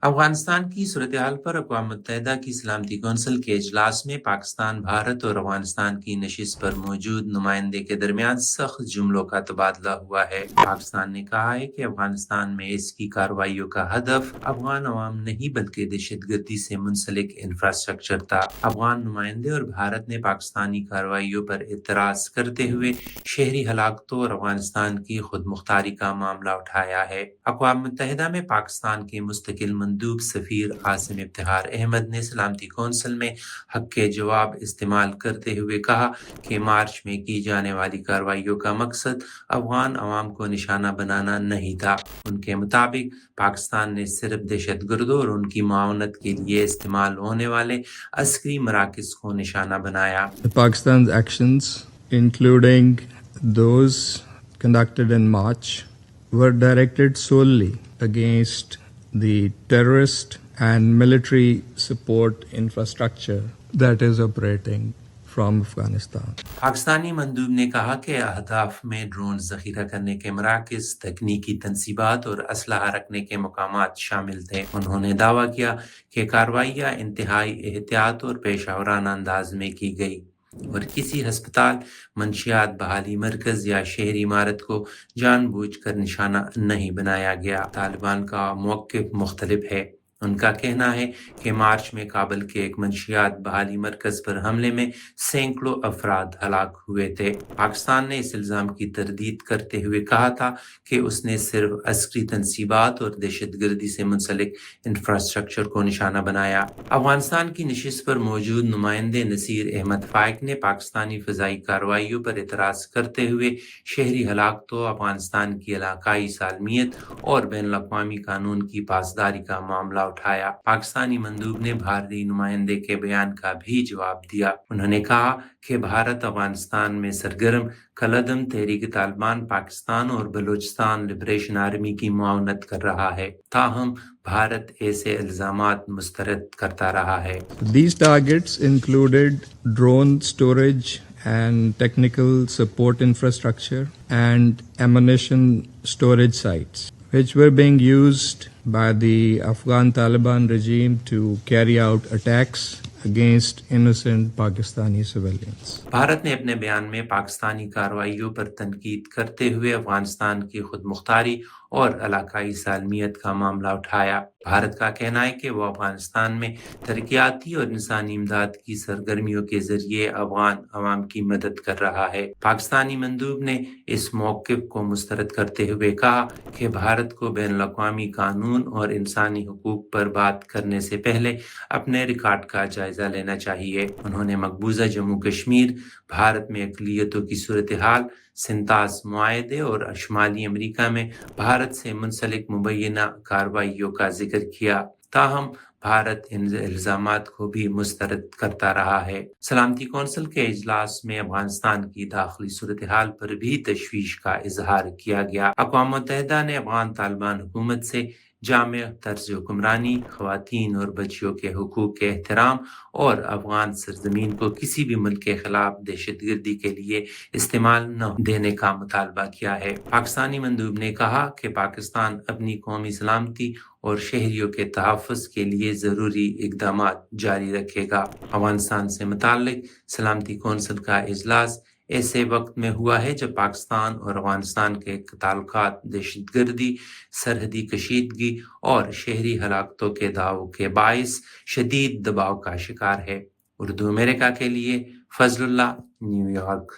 افغانستان کی صورتحال پر اقوام متحدہ کی سلامتی کونسل کے اجلاس میں پاکستان، بھارت اور افغانستان کی نشست پر موجود نمائندے کے درمیان سخت جملوں کا تبادلہ ہوا ہے۔ پاکستان نے کہا ہے کہ افغانستان میں اس کی کارروائیوں کا ہدف افغان عوام نہیں بلکہ دہشت گردی سے منسلک انفراسٹرکچر تھا۔ افغان نمائندے اور بھارت نے پاکستانی کارروائیوں پر اعتراض کرتے ہوئے شہری ہلاکتوں اور افغانستان کی خود مختاری کا معاملہ اٹھایا ہے۔ اقوام متحدہ میں پاکستان کے مستقل مندوب سفیر عاصم افتخار احمد نے سلامتی کونسل میں حق کے جواب استعمال کرتے ہوئے کہا کہ مارچ میں کی جانے والی کارروائیوں کا مقصد افغان عوام کو نشانہ بنانا نہیں تھا۔ ان کے مطابق پاکستان نے صرف دہشت گردوں اور ان کی معاونت کے لیے استعمال ہونے والے عسکری مراکز کو نشانہ بنایا۔ Pakistan's actions, including those conducted in March, were directed solely against the terrorist and military support infrastructure that is operating from Afghanistan. Pakistani مندوب نے کہا کہ اہداف میں ڈرون ذخیرہ کرنے کے مراکز، تکنیکی تنصیبات اور اسلحہ رکھنے کے مقامات شامل تھے۔ انہوں نے دعویٰ کیا کہ کارروائیاں انتہائی احتیاط اور پیشہ ورانہ انداز میں کی گئی اور کسی ہسپتال، منشیات بحالی مرکز یا شہری عمارت کو جان بوجھ کر نشانہ نہیں بنایا گیا۔ طالبان کا موقف مختلف ہے۔ ان کا کہنا ہے کہ مارچ میں کابل کے ایک منشیات بحالی مرکز پر حملے میں سینکڑوں افراد ہلاک ہوئے تھے۔ پاکستان نے اس الزام کی تردید کرتے ہوئے کہا تھا کہ اس نے صرف عسکری تنصیبات اور دہشت گردی سے منسلک انفراسٹرکچر کو نشانہ بنایا۔ افغانستان کی نشست پر موجود نمائندے نصیر احمد فائق نے پاکستانی فضائی کارروائیوں پر اعتراض کرتے ہوئے شہری ہلاکتوں، افغانستان کی علاقائی سالمیت اور بین الاقوامی قانون کی پاسداری کا معاملہ اٹھایا۔ پاکستانی مندوب نے بھارتی نمائندے کے بیان کا بھی جواب دیا۔ انہوں نے کہا کہ بھارت افغانستان میں سرگرم کالعدم تحریک طالبان پاکستان اور بلوچستان لبریشن آرمی کی معاونت کر رہا ہے، تاہم بھارت ایسے الزامات مسترد کرتا رہا ہے۔ These targets included drone storage and technical support infrastructure and ammunition storage sites, which were being used by the Afghan Taliban regime to carry out attacks against innocent Pakistani civilians. Bharat نے اپنے بیان میں پاکستانی کارروائیوں پر تنقید کرتے ہوئے افغانستان کی خود مختاری اور علاقائی سالمیت کا معاملہ اٹھایا۔ بھارت کا کہنا ہے کہ وہ افغانستان میں ترقیاتی اور انسانی امداد کی سرگرمیوں کے ذریعے افغان عوام کی مدد کر رہا ہے۔ پاکستانی مندوب نے اس موقف کو مسترد کرتے ہوئے کہا کہ بھارت کو بین الاقوامی قانون اور انسانی حقوق پر بات کرنے سے پہلے اپنے ریکارڈ کا جائزہ لینا چاہیے۔ انہوں نے مقبوضہ جموں کشمیر، بھارت میں اقلیتوں کی صورتحال، سنتاس معاہدے اور شمالی امریکہ میں بھارت سے منسلک مبینہ کارروائیوں کا ذکر کیا، تاہم بھارت ان الزامات کو بھی مسترد کرتا رہا ہے۔ سلامتی کونسل کے اجلاس میں افغانستان کی داخلی صورتحال پر بھی تشویش کا اظہار کیا گیا۔ اقوام متحدہ نے افغان طالبان حکومت سے جامع طرز حکمرانی، خواتین اور بچیوں کے حقوق کے احترام اور افغان سرزمین کو کسی بھی ملک کے خلاف دہشت گردی کے لیے استعمال نہ دینے کا مطالبہ کیا ہے۔ پاکستانی مندوب نے کہا کہ پاکستان اپنی قومی سلامتی اور شہریوں کے تحفظ کے لیے ضروری اقدامات جاری رکھے گا۔ افغانستان سے متعلق سلامتی کونسل کا اجلاس ایسے وقت میں ہوا ہے جب پاکستان اور افغانستان کے تعلقات دہشت گردی، سرحدی کشیدگی اور شہری ہلاکتوں کے دعووں کے باعث شدید دباؤ کا شکار ہے۔ اردو امریکہ کے لیے فضل اللہ، نیو یارک۔